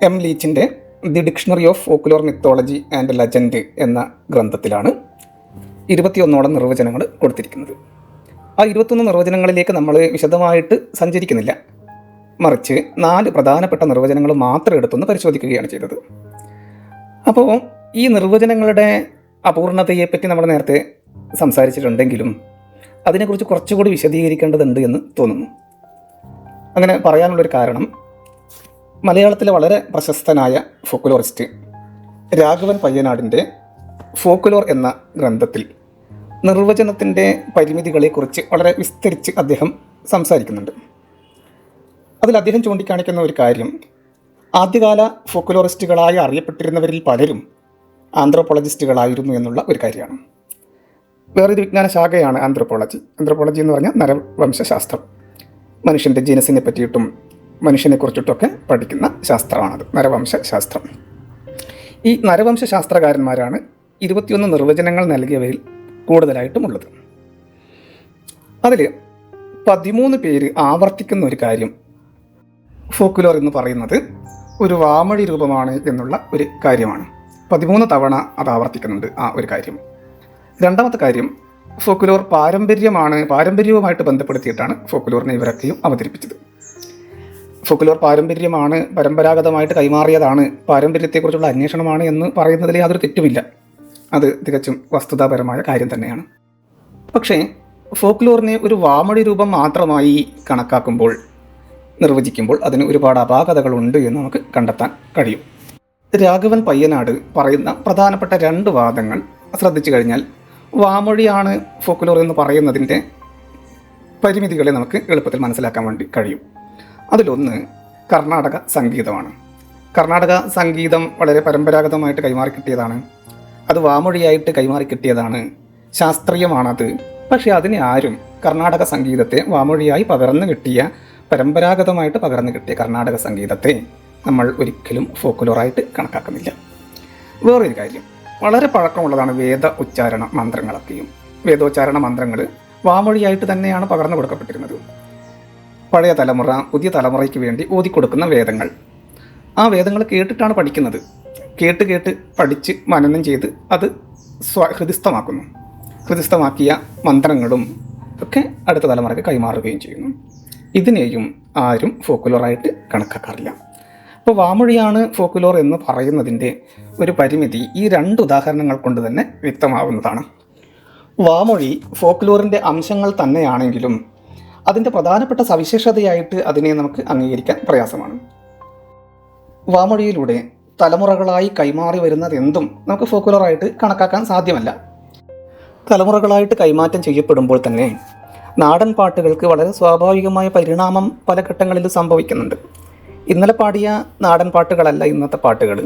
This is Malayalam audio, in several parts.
എം ലീച്ചിൻ്റെ the dictionary of folklore mythology and legend എന്ന ഗ്രന്ഥത്തിലാണ് 21ഓളം നിർവചനങ്ങൾ കൊടുത്തിരിക്കുന്നത്. ആ 21 നിർവചനങ്ങളിലേക്ക് നമ്മൾ വിശദമായിട്ട് സഞ്ചരിക്കുന്നില്ല, മറിച്ച് 4 പ്രധാനപ്പെട്ട നിർവചനങ്ങൾ മാത്രം എടുത്തൊന്ന് പരിശോധിക്കുകയാണ് ചെയ്തത്. അപ്പോൾ ഈ നിർവചനങ്ങളുടെ അപൂർണതയെപ്പറ്റി നമ്മൾ നേരത്തെ സംസാരിച്ചിട്ടുണ്ടെങ്കിലും അതിനെക്കുറിച്ച് കുറച്ചുകൂടി വിശദീകരിക്കേണ്ടതുണ്ട് എന്ന് തോന്നുന്നു. അങ്ങനെ പറയാനുള്ളൊരു കാരണം, മലയാളത്തിലെ വളരെ പ്രശസ്തനായ ഫോക്ലോറിസ്റ്റ് രാഘവൻ പയ്യനാടിൻ്റെ ഫോക്ലോർ എന്ന ഗ്രന്ഥത്തിൽ നിർവചനത്തിൻ്റെ പരിമിതികളെക്കുറിച്ച് വളരെ വിസ്തരിച്ച് അദ്ദേഹം സംസാരിക്കുന്നുണ്ട്. അതിൽ അദ്ദേഹം ചൂണ്ടിക്കാണിക്കുന്ന ഒരു കാര്യം, ആദ്യകാല ഫോക്ലോറിസ്റ്റുകളായി അറിയപ്പെട്ടിരുന്നവരിൽ പലരും ആന്ത്രോപോളജിസ്റ്റുകളായിരുന്നു എന്നുള്ള ഒരു കാര്യമാണ്. വേറൊരു വിജ്ഞാന ശാഖയാണ് ആന്ത്രോപോളജി. ആന്ത്രോപോളജി എന്ന് പറഞ്ഞാൽ നരവംശാസ്ത്രം. മനുഷ്യൻ്റെ ജീനസിനെ പറ്റിയിട്ടും മനുഷ്യനെക്കുറിച്ചിട്ടൊക്കെ പഠിക്കുന്ന ശാസ്ത്രമാണത്, നരവംശാസ്ത്രം. ഈ നരവംശാസ്ത്രകാരന്മാരാണ് 21 നിർവചനങ്ങൾ നൽകിയവരിൽ കൂടുതലായിട്ടും ഉള്ളത്. അതിൽ 13 പേര് ആവർത്തിക്കുന്ന ഒരു കാര്യം, ഫോക്ലോർ എന്ന് പറയുന്നത് ഒരു വാമൊഴി രൂപമാണ് എന്നുള്ള ഒരു കാര്യമാണ്. 13 തവണ അത് ആവർത്തിക്കുന്നുണ്ട് ആ ഒരു കാര്യം. രണ്ടാമത്തെ കാര്യം, ഫോക്ലോർ പാരമ്പര്യവുമായിട്ട് ബന്ധപ്പെടുത്തിയിട്ടാണ് ഫോക്ലോറിനെ ഇവരൊക്കെയും അവതരിപ്പിച്ചത്. ഫോക്ലോർ പാരമ്പര്യമാണ്, പരമ്പരാഗതമായിട്ട് കൈമാറിയതാണ്, പാരമ്പര്യത്തെക്കുറിച്ചുള്ള അന്വേഷണമാണ് എന്ന് പറയുന്നതിൽ യാതൊരു തെറ്റുമില്ല. അത് തികച്ചും വസ്തുതാപരമായ കാര്യം തന്നെയാണ്. പക്ഷേ ഫോക്ലോറിനെ ഒരു വാമൊഴി രൂപം മാത്രമായി കണക്കാക്കുമ്പോൾ, നിർവചിക്കുമ്പോൾ അതിന് ഒരുപാട് അപാകതകളുണ്ട് എന്ന് നമുക്ക് കണ്ടെത്താൻ കഴിയും. രാഘവൻ പയ്യനാട് പറയുന്ന പ്രധാനപ്പെട്ട 2 വാദങ്ങൾ ശ്രദ്ധിച്ചു കഴിഞ്ഞാൽ വാമൊഴിയാണ് ഫോക്ലോർ എന്ന് പറയുന്നതിൻ്റെ പരിമിതികളെ നമുക്ക് എളുപ്പത്തിൽ മനസ്സിലാക്കാൻ വേണ്ടി കഴിയും. അതിലൊന്ന് കർണാടക സംഗീതമാണ്. കർണാടക സംഗീതം വളരെ പരമ്പരാഗതമായിട്ട് കൈമാറി കിട്ടിയതാണ്, അത് വാമൊഴിയായിട്ട് കൈമാറി കിട്ടിയതാണ്, ശാസ്ത്രീയമാണത്. പക്ഷേ അതിനെ ആരും കർണാടക സംഗീതത്തെ വാമൊഴിയായി പരമ്പരാഗതമായിട്ട് പകർന്നു കിട്ടിയ കർണാടക സംഗീതത്തെ നമ്മൾ ഒരിക്കലും ഫോക്ലോറായിട്ട് കണക്കാക്കുന്നില്ല. വേറൊരു കാര്യം, വളരെ പഴക്കമുള്ളതാണ് വേദ ഉച്ചാരണ മന്ത്രങ്ങളൊക്കെയും. വേദോച്ചാരണ മന്ത്രങ്ങൾ വാമൊഴിയായിട്ട് തന്നെയാണ് പകർന്നു കൊടുക്കപ്പെട്ടിരുന്നത്. പഴയ തലമുറ പുതിയ തലമുറയ്ക്ക് വേണ്ടി ഓതിക്കൊടുക്കുന്ന വേദങ്ങൾ, ആ വേദങ്ങൾ കേട്ടിട്ടാണ് പഠിക്കുന്നത്. കേട്ട് പഠിച്ച് മനനം ചെയ്ത് അത് ഹൃദിസ്ഥമാക്കുന്നു. ഹൃദിസ്ഥമാക്കിയ മന്ത്രങ്ങളും ഒക്കെ അടുത്ത തലമുറയ്ക്ക് കൈമാറുകയും ചെയ്യുന്നു. ഇതിനെയും ആരും ഫോക്ലോറായിട്ട് കണക്കാക്കാറില്ല. അപ്പോൾ വാമൊഴിയാണ് ഫോക്ലോർ എന്ന് പറയുന്നതിൻ്റെ ഒരു പരിമിതി ഈ 2 ഉദാഹരണങ്ങൾ കൊണ്ട് തന്നെ വ്യക്തമാവുന്നതാണ്. വാമൊഴി ഫോക്ലോറിൻ്റെ അംശങ്ങൾ തന്നെയാണെങ്കിലും അതിൻ്റെ പ്രധാനപ്പെട്ട സവിശേഷതയായിട്ട് അതിനെ നമുക്ക് അംഗീകരിക്കാൻ പ്രയാസമാണ്. വാമൊഴിയിലൂടെ തലമുറകളായി കൈമാറി വരുന്നതെന്തും നമുക്ക് ഫോക്ലോറായിട്ട് കണക്കാക്കാൻ സാധ്യമല്ല. തലമുറകളായിട്ട് കൈമാറ്റം ചെയ്യപ്പെടുമ്പോൾ തന്നെ നാടൻ പാട്ടുകൾക്ക് വളരെ സ്വാഭാവികമായ പരിണാമം പല ഘട്ടങ്ങളിലും സംഭവിക്കുന്നുണ്ട്. ഇന്നലെ പാടിയ നാടൻ പാട്ടുകളല്ല ഇന്നത്തെ പാട്ടുകൾ,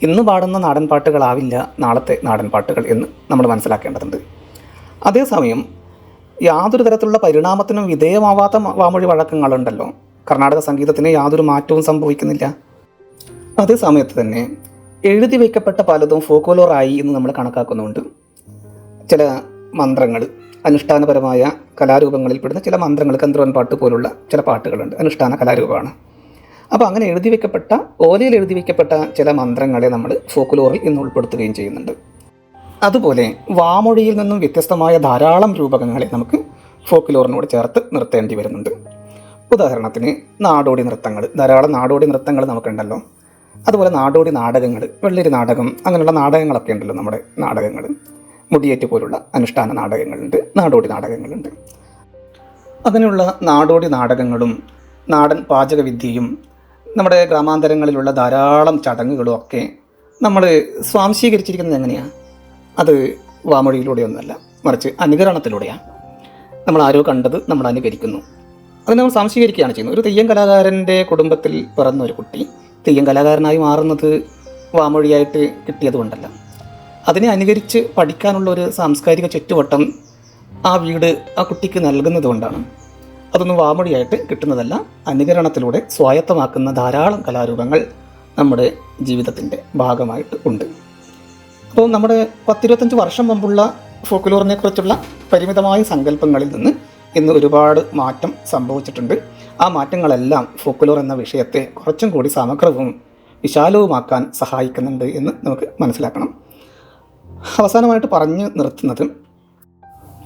ഇന്ന് പാടുന്ന നാടൻ പാട്ടുകളാവില്ല നാളത്തെ നാടൻ പാട്ടുകൾ എന്ന് നമ്മൾ മനസ്സിലാക്കേണ്ടതുണ്ട്. അതേസമയം യാതൊരു തരത്തിലുള്ള പരിണാമത്തിനും വിധേയമാവാത്ത വാമൊഴി വഴക്കങ്ങളുണ്ടല്ലോ. കർണാടക സംഗീതത്തിന് യാതൊരു മാറ്റവും സംഭവിക്കുന്നില്ല. അതേ സമയത്ത് തന്നെ എഴുതി വയ്ക്കപ്പെട്ട പലതും ഫോക്ലോറായി എന്ന് നമ്മൾ കണക്കാക്കുന്നുണ്ട്. ചില മന്ത്രങ്ങൾ, അനുഷ്ഠാനപരമായ കലാരൂപങ്ങളിൽപ്പെടുന്ന ചില മന്ത്രങ്ങൾ, കന്ത്രവൻ പാട്ട് പോലുള്ള ചില പാട്ടുകളുണ്ട്, അനുഷ്ഠാന കലാരൂപമാണ്. അപ്പോൾ അങ്ങനെ ഓലയിൽ എഴുതി വയ്ക്കപ്പെട്ട ചില മന്ത്രങ്ങളെ നമ്മൾ ഫോക്ലോറിൽ ഇന്ന് ഉൾപ്പെടുത്തുകയും ചെയ്യുന്നുണ്ട്. അതുപോലെ വാമൊഴിയിൽ നിന്നും വ്യത്യസ്തമായ ധാരാളം രൂപകങ്ങളെ നമുക്ക് ഫോക്ലോറിനോട് ചേർത്ത് നിർത്തേണ്ടി വരുന്നുണ്ട്. ഉദാഹരണത്തിന് നാടോടി നൃത്തങ്ങൾ, ധാരാളം നാടോടി നൃത്തങ്ങൾ നമുക്കുണ്ടല്ലോ. അതുപോലെ നാടോടി നാടകങ്ങൾ, വെള്ളരി നാടകം, അങ്ങനെയുള്ള നാടകങ്ങളൊക്കെ ഉണ്ടല്ലോ നമ്മുടെ നാടകങ്ങൾ. മുടിയേറ്റ് പോലുള്ള അനുഷ്ഠാന നാടകങ്ങളുണ്ട്, നാടോടി നാടകങ്ങളുണ്ട്. അങ്ങനെയുള്ള നാടോടി നാടകങ്ങളും നാടൻ പാചകവിദ്യയും നമ്മുടെ ഗ്രാമാന്തരങ്ങളിലുള്ള ധാരാളം ചടങ്ങുകളും ഒക്കെ നമ്മൾ സ്വാംശീകരിച്ചിരിക്കുന്നത് എങ്ങനെയാണ്? അത് വാമൊഴിയിലൂടെയൊന്നുമല്ല, മറിച്ച് അനുകരണത്തിലൂടെയാണ്. നമ്മൾ ആരോ കണ്ടത് നമ്മൾ അനുകരിക്കുന്നു, അത് നമ്മൾ സ്വാംശീകരിക്കുകയാണ് ചെയ്യുന്നത്. ഒരു തെയ്യം കലാകാരൻ്റെ കുടുംബത്തിൽ പിറന്ന ഒരു കുട്ടി തെയ്യം കലാകാരനായി മാറുന്നത് വാമൊഴിയായിട്ട് കിട്ടിയതുകൊണ്ടല്ല, അതിനെ അനുകരിച്ച് പഠിക്കാനുള്ള ഒരു സാംസ്കാരിക ചുറ്റുവട്ടം ആ വീട് ആ കുട്ടിക്ക് നൽകുന്നത് കൊണ്ടാണ്. അതൊന്നും വാമൊഴിയായിട്ട് കിട്ടുന്നതല്ല, അനുകരണത്തിലൂടെ സ്വായത്തമാക്കുന്ന ധാരാളം കലാരൂപങ്ങൾ നമ്മുടെ ജീവിതത്തിൻ്റെ ഭാഗമായിട്ട് ഉണ്ട്. അപ്പോൾ നമ്മുടെ 10-25 വർഷം മുമ്പുള്ള ഫോക്ലോറിനെ കുറിച്ചുള്ള പരിമിതമായ സങ്കല്പങ്ങളിൽ നിന്ന് ഇന്ന് ഒരുപാട് മാറ്റം സംഭവിച്ചിട്ടുണ്ട്. ആ മാറ്റങ്ങളെല്ലാം ഫോക്ലോർ എന്ന വിഷയത്തെ കുറച്ചും കൂടി സമഗ്രവും വിശാലവുമാക്കാൻ സഹായിക്കുന്നുണ്ട് എന്ന് നമുക്ക് മനസ്സിലാക്കണം. അവസാനമായിട്ട് പറഞ്ഞു നിർത്തുന്നത്,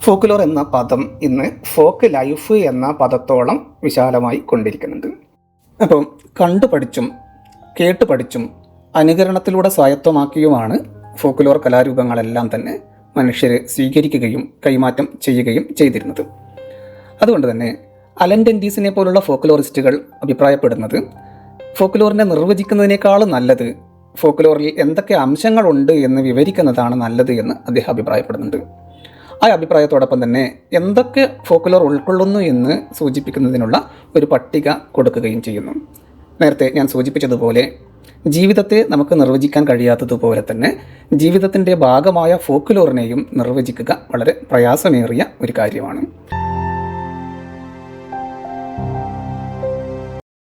ഫോക്ക്ലോർ എന്ന പദം ഇന്ന് ഫോക്ക് ലൈഫ് എന്ന പദത്തോളം വിശാലമായി കൊണ്ടിരിക്കുന്നുണ്ട്. അപ്പോൾ കണ്ടു പഠിച്ചും കേട്ടു പഠിച്ചും അനുകരണത്തിലൂടെ സ്വായത്തമാക്കിയുമാണ് ഫോക്ക്ലോർ കലാരൂപങ്ങളെല്ലാം തന്നെ മനുഷ്യർ സ്വീകരിക്കുകയും കൈമാറ്റം ചെയ്യുകയും ചെയ്തിരുന്നത്. അതുകൊണ്ട് തന്നെ അലൻ ഡെൻഡീസിനെ പോലുള്ള ഫോക്ക്ലോറിസ്റ്റുകൾ അഭിപ്രായപ്പെടുന്നത് ഫോക്ക്ലോറിനെ നിർവചിക്കുന്നതിനേക്കാളും നല്ലത് ഫോക്ക്ലോറിൽ എന്തൊക്കെ അംശങ്ങളുണ്ട് എന്ന് വിവരിക്കുന്നതാണ് നല്ലത് എന്ന് അദ്ദേഹം അഭിപ്രായപ്പെടുന്നുണ്ട്. ആ അഭിപ്രായത്തോടൊപ്പം തന്നെ എന്തൊക്കെ ഫോക്ക്ലോർ ഉൾക്കൊള്ളുന്നു എന്ന് സൂചിപ്പിക്കുന്നതിനുള്ള ഒരു പട്ടിക കൊടുക്കുകയും ചെയ്യുന്നു. നേരത്തെ ഞാൻ സൂചിപ്പിച്ചതുപോലെ ജീവിതത്തെ നമുക്ക് നിർവചിക്കാൻ കഴിയാത്തതുപോലെ തന്നെ ജീവിതത്തിൻ്റെ ഭാഗമായ ഫോക്ക്ലോറിനെയും നിർവചിക്കുക വളരെ പ്രയാസമേറിയ ഒരു കാര്യമാണ്.